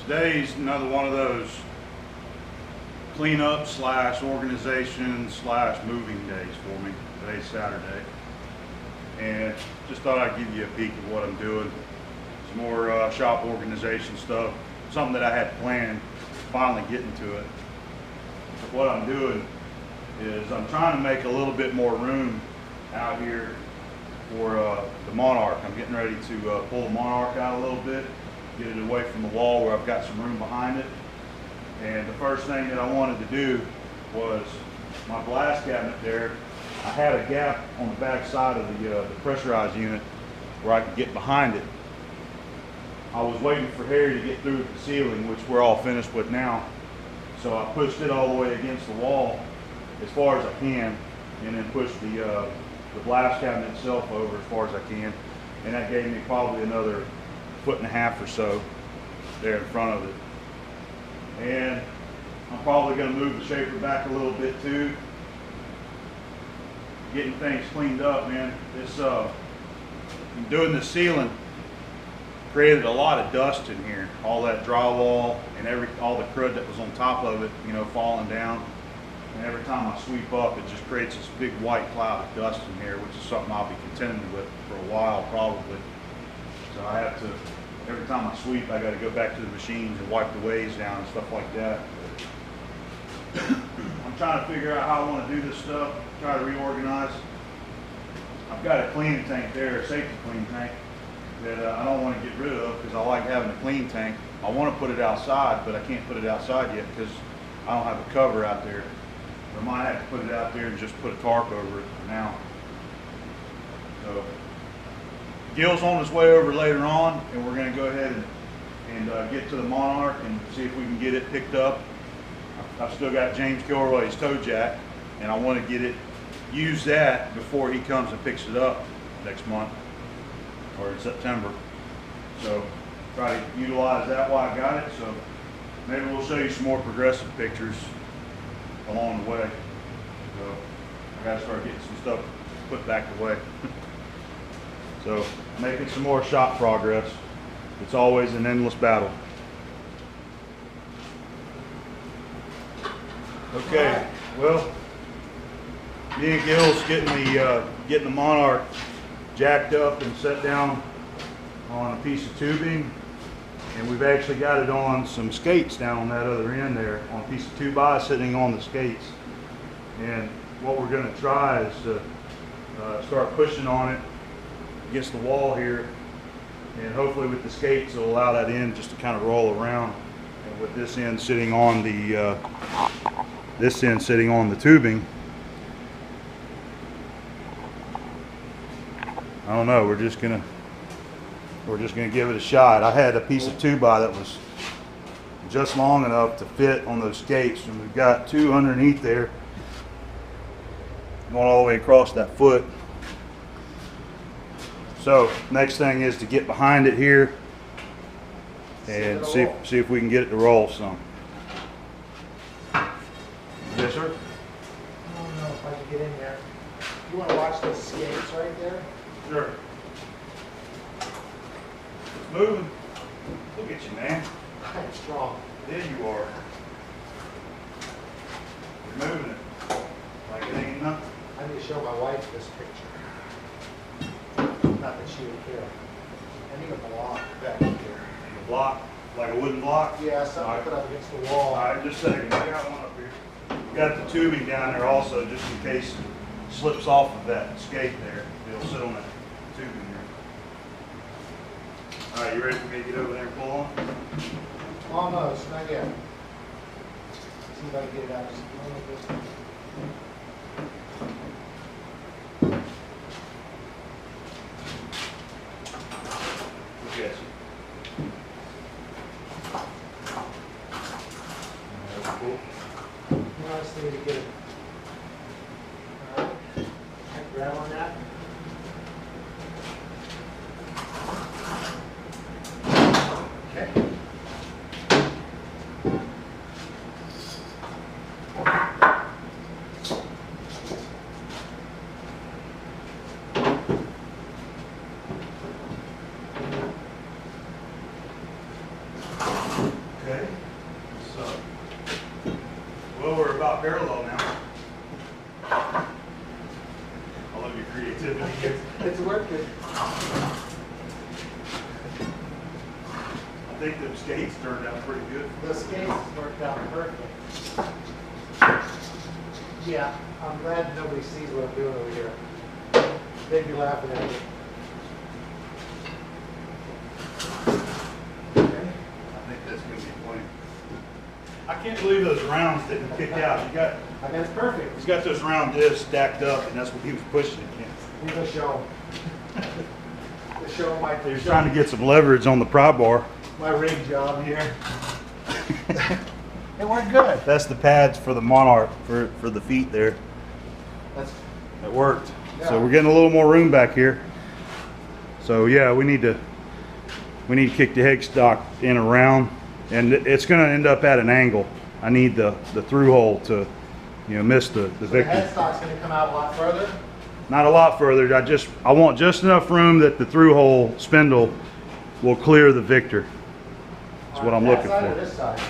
Today's another one of those cleanup slash organization slash moving days for me. Today's Saturday, and just thought I'd give you a peek of what I'm doing. Some more shop organization stuff, something that I had planned, finally getting to it. But what I'm doing is I'm trying to make a little bit more room out here for the Monarch. I'm getting ready to pull the Monarch out a little bit, get it away from the wall where I've got some room behind it. And the first thing that I wanted to do was my blast cabinet there. I had a gap on the back side of the pressurized unit where I could get behind it. I was waiting for Harry to get through with the ceiling, which we're all finished with now. So I pushed it all the way against the wall as far as I can, and then pushed the blast cabinet itself over as far as I can. And that gave me probably another 1.5 feet or so there in front of it. And I'm probably going to move the shaper back a little bit too. Getting things cleaned up, man. This doing the ceiling created a lot of dust in here. All that drywall and all the crud that was on top of it, you know, falling down. And every time I sweep up, it just creates this big white cloud of dust in here, which is something I'll be contending with for a while probably. So I have to, every time I sweep, I got to go back to the machines and wipe the waves down and stuff like that. I'm trying to figure out how I want to do this stuff, try to reorganize. I've got a cleaning tank there, a safety clean tank, that I don't want to get rid of because I like having a clean tank. I want to put it outside, but I can't put it outside yet because I don't have a cover out there. I might have to put it out there and just put a tarp over it for now. So Gill's on his way over later on, and we're going to go ahead and get to the Monarch and see if we can get it picked up. I've still got James Kilroy's toe jack, and I want to use that before he comes and picks it up next month or in September. So try to utilize that while I got it. So maybe we'll show you some more progressive pictures along the way. So I got to start getting some stuff put back away. So making some more shop progress. It's always an endless battle. Okay, well, me and Gill's getting the Monarch jacked up and set down on a piece of tubing, and we've actually got it on some skates down on that other end there, on a piece of 2x sitting on the skates. And what we're going to try is to start pushing on it against the wall here, and hopefully with the skates it'll allow that end just to kind of roll around. And with this end sitting on the tubing, I don't know, we're just gonna give it a shot. I had a piece of 2x that was just long enough to fit on those skates, and we've got 2 underneath there going all the way across that foot. So next thing is to get behind it here and see if we can get it to roll some. Yes, sir? I don't know if I can get in there. You want to watch those skates right there? Sure. It's moving. Look at you, man. I'm strong. There you are. You're moving it like it ain't nothing. I need to show my wife this picture. Not that she would care. I need a block back here. A block, like a wooden block? Yeah, something to put up against the wall. All right, just a second. I got one up here. We got the tubing down there also, just in case it slips off of that skate there. It'll sit on that tubing there. All right, you ready for me to get over there and pull on? Almost, not yet. See if I can get it out just a little bit. Yes. That's cool. Now I just need to get it. All right. Grab on that. Okay. about parallel now. I love your creativity here. It's working. I think the skates turned out pretty good. The skates worked out perfect. Yeah, I'm glad nobody sees what I'm doing over here. They'd be laughing at me. Okay. I think that's going to be plenty. I can't believe those rounds didn't kick out. I got it perfect. He's got those round discs stacked up, and that's what he was pushing against. He's gonna show him. To show my, He was trying to get some leverage on the pry bar. my rig job here. It worked good. That's the pads for the Monarch for the feet there. That's, It worked. Yeah. So we're getting a little more room back here. So yeah, we need to kick the headstock in around, and it's going to end up at an angle. I need the through hole to, miss the the victim. headstock's gonna come out a lot further. Not a lot further. I want just enough room that the through hole spindle will clear the victor. That's what I'm looking On that side or for. this side?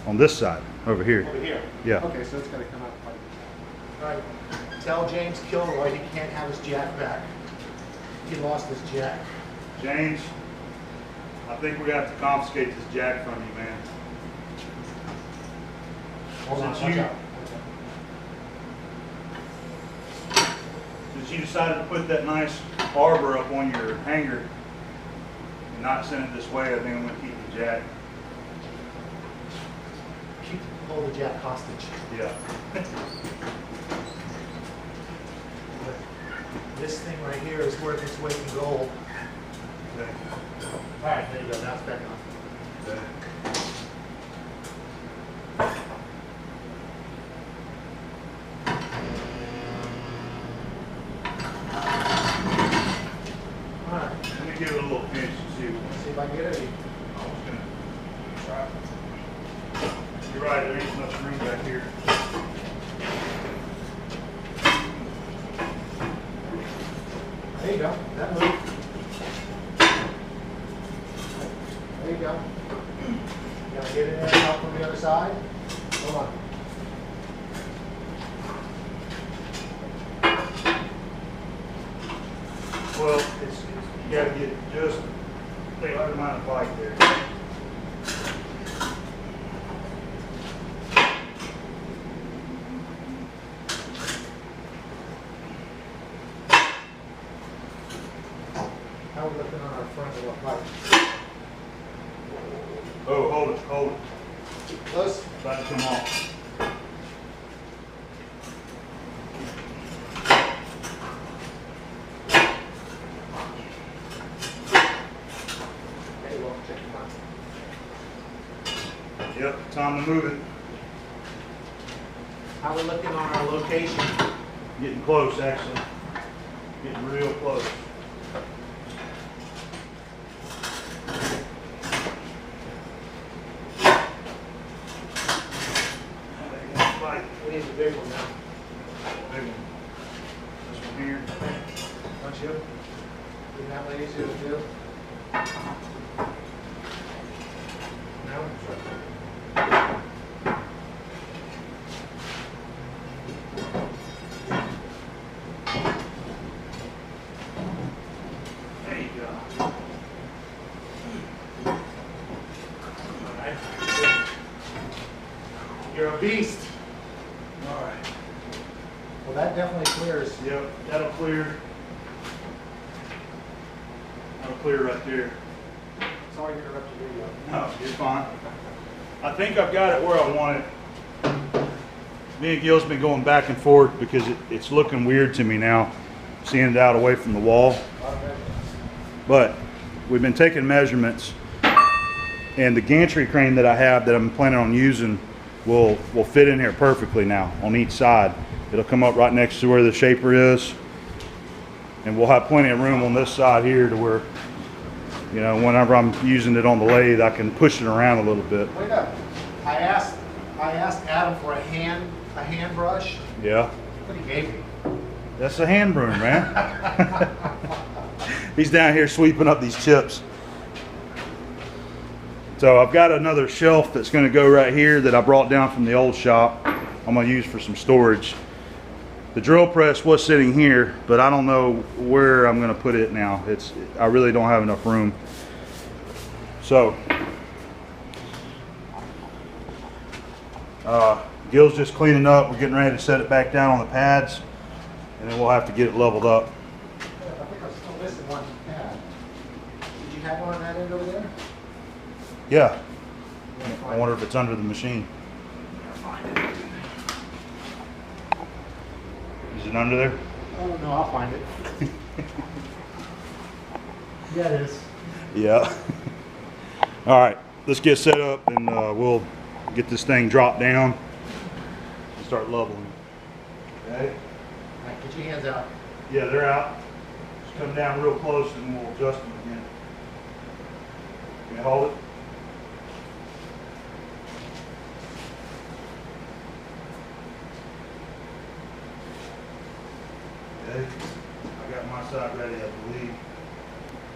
On this side, over here. Over here? Yeah. Okay, so it's gonna come out quite a bit. All right, tell James Kilroy he can't have his jack back. He lost his jack. James, I think we have to confiscate this jack from you, man. Hold on, Since watch you- out. Since you decided to put that nice arbor up on your hanger and not send it this way, I think I'm gonna keep the jack. Hold the jack hostage. Yeah. This thing right here is worth its weight in gold. Okay. All right, there you go, now it's back on. Okay. All right, Let me give it a little pinch and see. let's see if I can get it. I was gonna try. You're right, there ain't much room back here. There you go, that moved. There you go. You gotta get in there and help from the other side. Hold on. Well, you gotta get just the right amount of bite there. How are we looking on our front of what pipe? Oh, hold it. Close? About to come off. Okay, well, check your time. Yep, time to move it. How are we looking on our location? Getting close, actually. Getting real close. We need the big one now. Big one. This one here. Don't you? Isn't that what easier to do? No? There you go. All right. You're a beast. All right. Well, that definitely clears. Yep, that'll clear. That'll clear right there. Sorry to interrupt your video. No, you're fine. I think I've got it where I want it. Me and Gil's been going back and forth because it's looking weird to me now, seeing it out away from the wall. Okay. But we've been taking measurements, and the gantry crane that I have that I'm planning on using will fit in here perfectly now on each side. It'll come up right next to where the shaper is, and we'll have plenty of room on this side here to where, whenever I'm using it on the lathe, I can push it around a little bit. Wait up. I asked Adam for a hand brush. Yeah, What he gave me. that's a hand broom, man. He's down here sweeping up these chips. So I've got another shelf that's going to go right here that I brought down from the old shop. I'm gonna use for some storage. The drill press was sitting here, but I don't know where I'm gonna put it now. I really don't have enough room. So, Gill's just cleaning up. We're getting ready to set it back down on the pads, and then we'll have to get it leveled up. I think I'm still missing one pad. Did you have one on that end over there? Yeah. I wonder if it's under the machine. Is it under there? Oh, no, I'll find it. Yeah, it is. Yeah. All right, let's get set up and we'll get this thing dropped down and start leveling. Okay. All right, get your hands out. Yeah, they're out. Just come down real close and we'll adjust them again. Can you hold it? Okay. I got my side ready, I believe.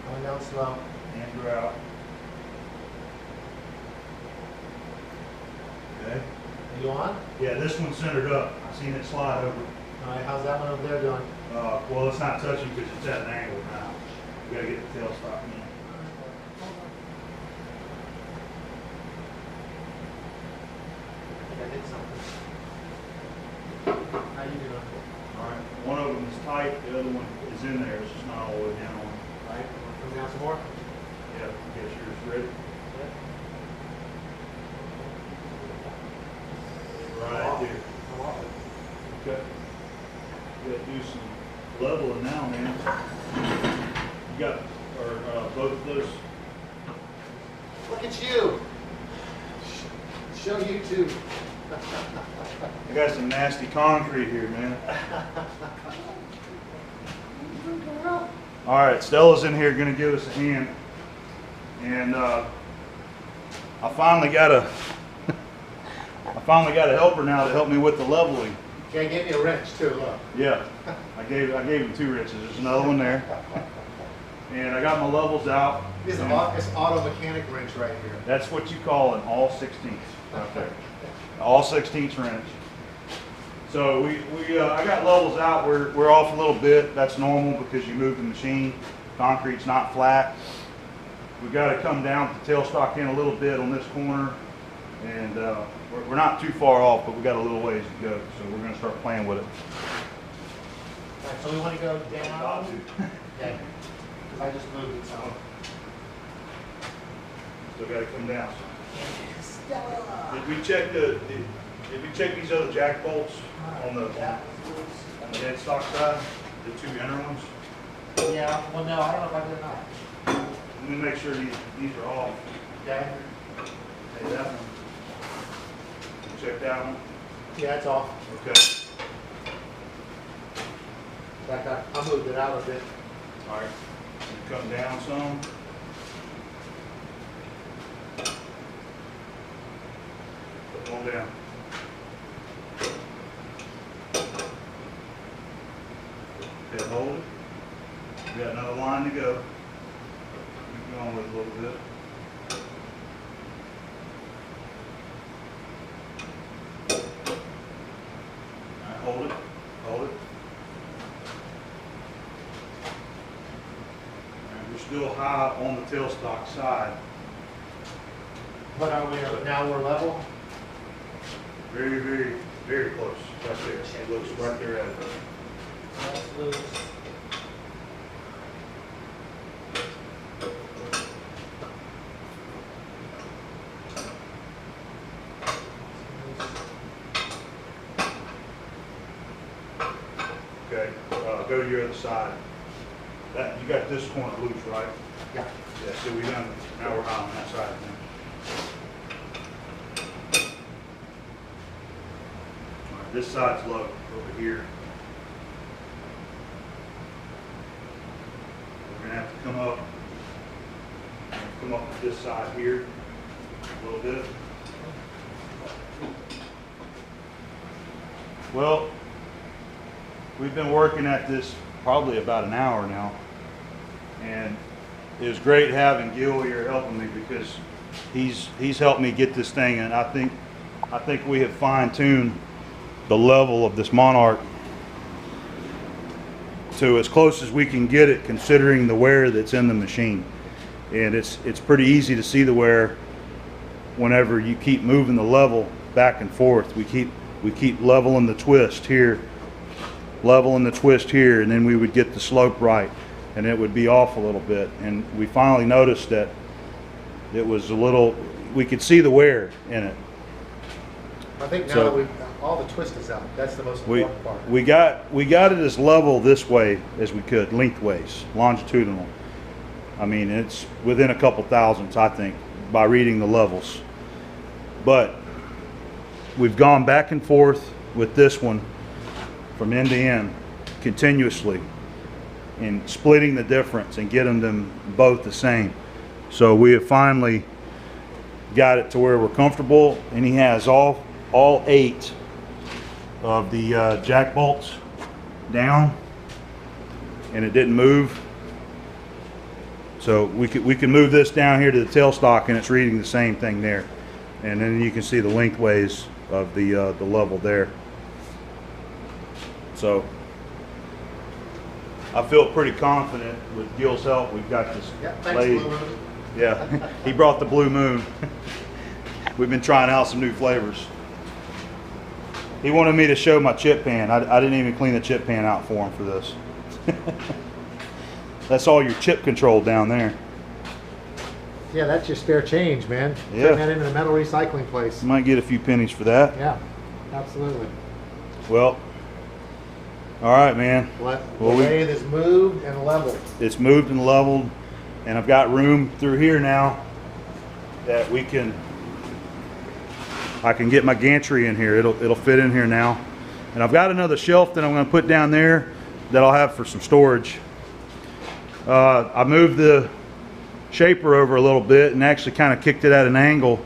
Going down slow. Hands are out. Okay. Are you on? Yeah, this one's centered up. I seen it slide over. All right, how's that one over there doing? Well, it's not touching because it's at an angle now. We gotta get the tailstock in. I think I hit something. How you doing? All right. One of them is tight, the other one is in there. It's just not all the way down. All right, come down some more. Yeah, get yours ready. Right there. Come off it. Okay. We gotta do some leveling now, man. You got, both of those. Look at you. Show YouTube. I got some nasty concrete here, man. All right, Stella's in here gonna give us a hand. And I finally got a helper now to help me with the leveling. Okay, give me a wrench too, look. Yeah, I gave him 2 wrenches. There's another one there. And I got my levels out. This is and an auto mechanic wrench right here. that's what you call an all 16ths right there. All 16ths wrench. So I got levels out. We're off a little bit. That's normal because you move the machine. Concrete's not flat. We got to come down the tailstock in a little bit on this corner, and we're not too far off, but we got a little ways to go. So we're going to start playing with it. All right, so we want to go down. About to. Okay. Because I just moved it, so. Still got to come down. Stella. Did we check these other jack bolts on the headstock side? The 2 inner ones? Yeah, well, no, I don't know if I did or not. Let me make sure these are off. Okay. Hey, that one. You check that one? Yeah, it's off. Okay. Back up. I moved it out a bit. All right. You come down some. Put one down. Okay, hold it. We got another line to go. Keep going with it a little bit. All right, hold it. Hold it. All right, we're still high on the tailstock side. But are we, now we're level? Very, very, very close. Right there. It looks right there at it. That's loose. Okay, go to your other side. You got this corner loose, right? Yeah. Yeah, so we done, now we're high on that side. All right, this side's low over here. We're gonna have to come up to this side here a little bit. Well, we've been working at this probably about an hour now, and it was great having Gill here helping me because he's helped me get this thing, and I think we have fine-tuned the level of this Monarch to as close as we can get it, considering the wear that's in the machine. And it's pretty easy to see the wear whenever you keep moving the level back and forth. We keep leveling the twist here, leveling the twist here, and then we would get the slope right, and it would be off a little bit. And we finally noticed that it was a little, we could see the wear in it. I think now So- that all the twist is out, that's the most important part. We got it as level this way as we could, lengthways, longitudinal. I mean, it's within a couple thousandths, I think, by reading the levels. But we've gone back and forth with this one from end to end continuously, and splitting the difference and getting them both the same. So we have finally got it to where we're comfortable, and he has all 8 of the jack bolts down, and it didn't move. So we can move this down here to the tailstock, and it's reading the same thing there. And then you can see the lengthways of the level there. So I feel pretty confident with Gill's help. We've got this Yeah, thanks, lathe. Blue Moon. Yeah, he brought the Blue Moon. We've been trying out some new flavors. He wanted me to show my chip pan. I didn't even clean the chip pan out for him for this. That's all your chip control down there. Yeah, that's your spare change, man. Yeah. Turn that into a metal recycling place. You might get a few pennies for that. Yeah, absolutely. Well, all right, man. The Well, lathe is moved and leveled. It's moved and leveled, and I've got room through here now that I can get my gantry in here. It'll fit in here now. And I've got another shelf that I'm going to put down there that I'll have for some storage. I moved the shaper over a little bit and actually kind of kicked it at an angle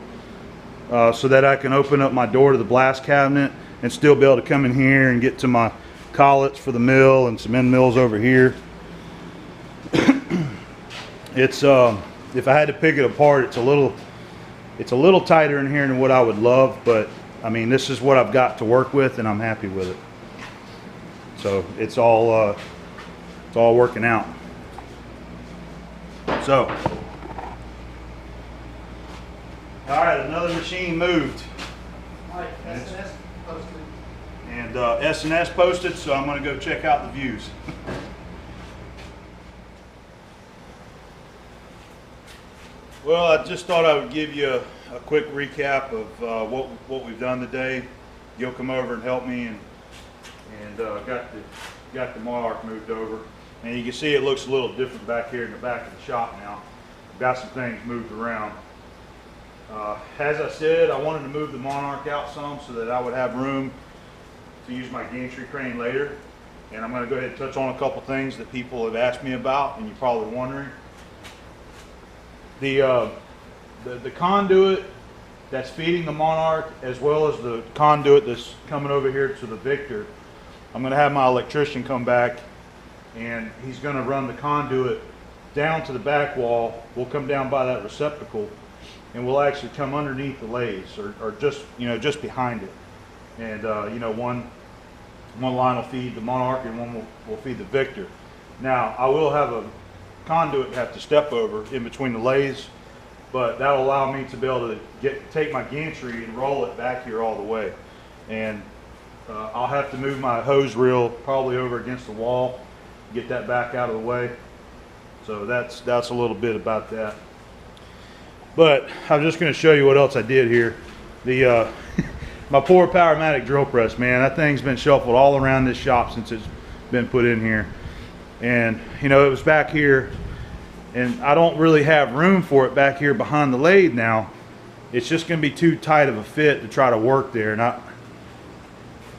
so that I can open up my door to the blast cabinet and still be able to come in here and get to my collets for the mill and some end mills over here. It's if I had to pick it apart, it's a little tighter in here than what I would love, but I mean, this is what I've got to work with, and I'm happy with it. So it's all working out. So, all right, another machine moved. All right, S&S posted. And S&S posted, so I'm going to go check out the views. Well, I just thought I would give you a quick recap of what we've done today. You'll come over and help me, and got the Monarch moved over. And you can see it looks a little different back here in the back of the shop now. I've got some things moved around. As I said, I wanted to move the Monarch out some so that I would have room to use my gantry crane later. And I'm going to go ahead and touch on a couple things that people have asked me about, and you're probably wondering. The conduit that's feeding the Monarch, as well as the conduit that's coming over here to the Victor, I'm going to have my electrician come back, and he's going to run the conduit down to the back wall. We'll come down by that receptacle, and we'll actually come underneath the lathes, or just just behind it. And one line will feed the Monarch, and one will feed the Victor. Now I will have a conduit have to step over in between the lathes, but that'll allow me to be able to take my gantry and roll it back here all the way. And I'll have to move my hose reel probably over against the wall, get that back out of the way. So that's a little bit about that. But I'm just going to show you what else I did here. The my poor Powermatic drill press, man, that thing's been shuffled all around this shop since it's been put in here. And it was back here, and I don't really have room for it back here behind the lathe now. It's just going to be too tight of a fit to try to work there. And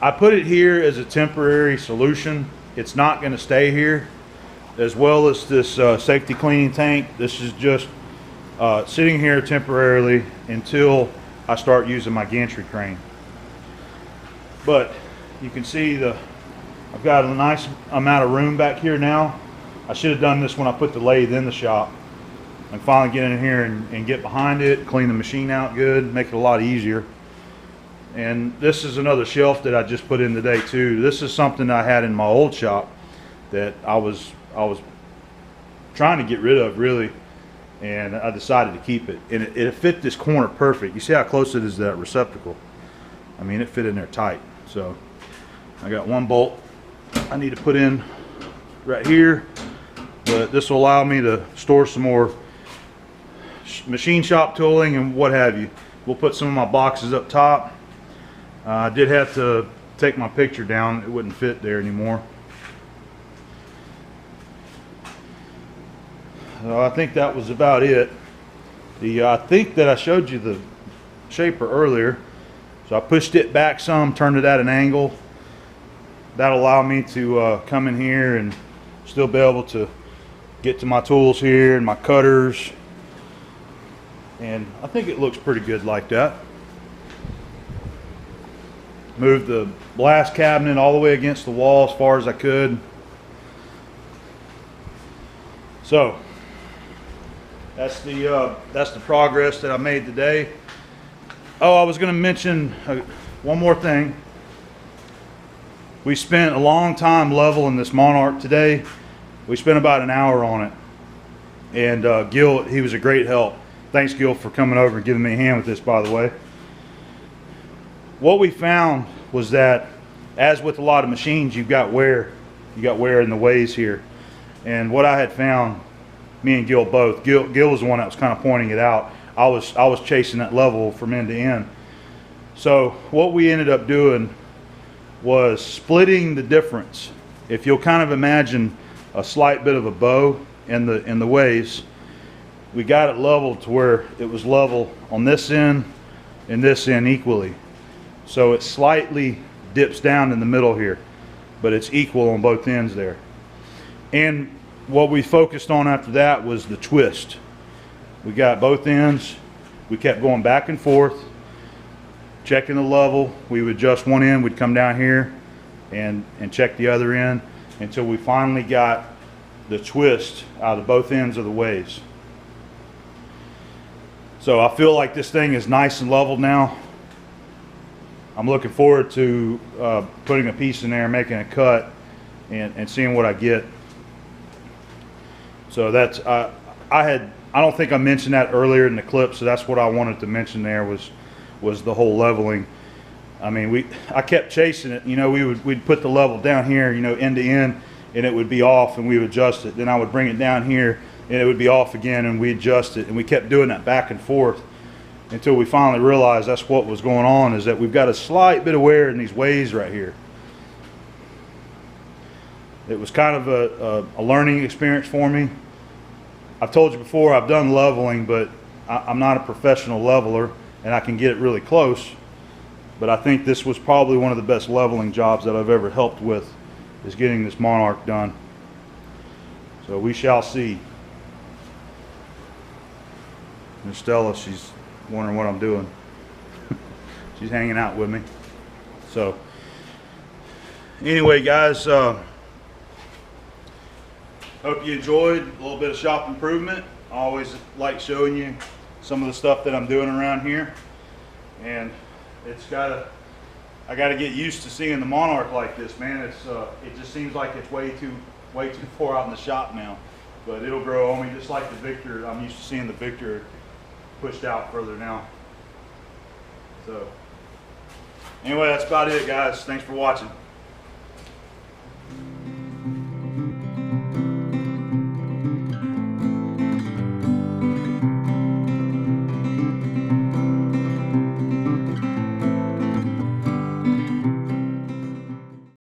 I put it here as a temporary solution. It's not going to stay here, as well as this safety cleaning tank. This is just sitting here temporarily until I start using my gantry crane. But you can see I've got a nice amount of room back here now. I should have done this when I put the lathe in the shop. I can finally get in here and get behind it, clean the machine out good, make it a lot easier. And this is another shelf that I just put in today too. This is something I had in my old shop that I was trying to get rid of really, and I decided to keep it. And it fit this corner perfect. You see how close it is to that receptacle? I mean, it fit in there tight. So I got one bolt I need to put in right here, but this will allow me to store some more machine shop tooling and what have you. We'll put some of my boxes up top. I did have to take my picture down. It wouldn't fit there anymore. So I think that was about it. I think that I showed you the shaper earlier. So I pushed it back some, turned it at an angle. That'll allow me to come in here and still be able to get to my tools here and my cutters. And I think it looks pretty good like that. Moved the blast cabinet all the way against the wall as far as I could. So that's the progress that I made today. Oh, I was going to mention one more thing. We spent a long time leveling this Monarch today. We spent about an hour on it. And Gill, he was a great help. Thanks, Gill, for coming over and giving me a hand with this, by the way. What we found was that, as with a lot of machines, you've got wear. You got wear in the ways here. And what I had found, me and Gill both, Gill was the one that was kind of pointing it out. I was chasing that level from end to end. So what we ended up doing was splitting the difference. If you'll kind of imagine a slight bit of a bow in the ways, we got it leveled to where it was level on this end and this end equally. So it slightly dips down in the middle here, but it's equal on both ends there. And what we focused on after that was the twist. We got both ends. We kept going back and forth, checking the level. We would adjust one end, we'd come down here and check the other end until we finally got the twist out of both ends of the ways. So I feel like this thing is nice and leveled now. I'm looking forward to putting a piece in there, making a cut, and seeing what I get. So that's I don't think I mentioned that earlier in the clip, so that's what I wanted to mention there was the whole leveling. I mean, I kept chasing it. You know, we'd put the level down here, you know, end to end, and it would be off, and we would adjust it. Then I would bring it down here, and it would be off again, and we adjust it, and we kept doing that back and forth until we finally realized that's what was going on, is that we've got a slight bit of wear in these ways right here. It was kind of a learning experience for me. I've told you before, I've done leveling, but I'm not a professional leveler, and I can get it really close. But I think this was probably one of the best leveling jobs that I've ever helped with, is getting this Monarch done. So we shall see. Miss Stella, she's wondering what I'm doing. She's hanging out with me. So anyway, guys, hope you enjoyed a little bit of shop improvement. I always like showing you some of the stuff that I'm doing around here, and I gotta get used to seeing the Monarch like this, man. It just seems like it's way too far out in the shop now, but it'll grow on me, just like the Victor. I'm used to seeing the Victor pushed out further now. So anyway, that's about it, guys. Thanks for watching.